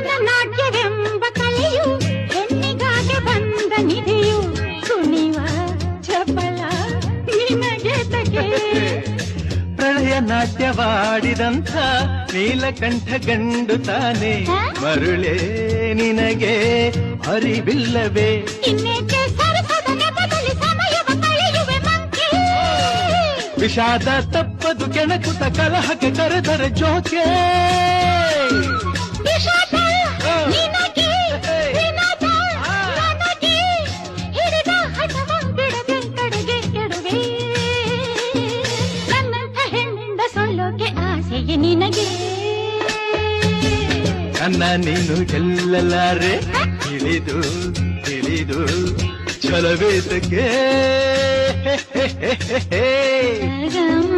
ನನ್ನ ನಾಟ್ಯವೆಂಬ ಕಲೆಯು ಹೆಣ್ಣಿಗಾಗಿ ಬಂದ ನಿಧಿಯು ಕುಣಿವ ಚಪಲ ನಿನಗೆ ತಗೆ ಪ್ರಳಯ ನಾಟ್ಯವಾಡಿದಂಥ ನೀಲಕಂಠ ಗಂಡು ತಾನೆ ಮರುಳೇ ನಿನಗೆ ಅರಿವಿಲ್ಲವೇ ಇನ್ನೇಕೆ ಸರಸದ ನೆಪದಲ್ಲಿ ಸಮಯವ ಕಳೆಯುವೆ ಮಂಕೆ ವಿಷಾದ ತಪ್ಪದು ಕೆಣಕುತ ಕಲಹಕ್ಕೆ ಕರೆದರೆ ಜೋಕೆ ವಿಷಾದ ನಿನಗೆ ವಿನೋದ ನನಗೆ ಹಿಡಿದ ಹಠವ ಬಿಡದೆ ಕಡೆಗೆ ಕೆಡುವೆ ನನ್ನಂಥ ಹೆಣ್ಣಿಂದ ಸೊಲ್ಲೋಕೆ ಆಸೆಯೇ ನಿನಗೆ ನನ್ನ ನೀನು ಗೆಲ್ಲಲಾರೆ ತಿಳಿದು ತಿಳಿದು ಛಲವೇತಕ್ಕೆ ಗಮ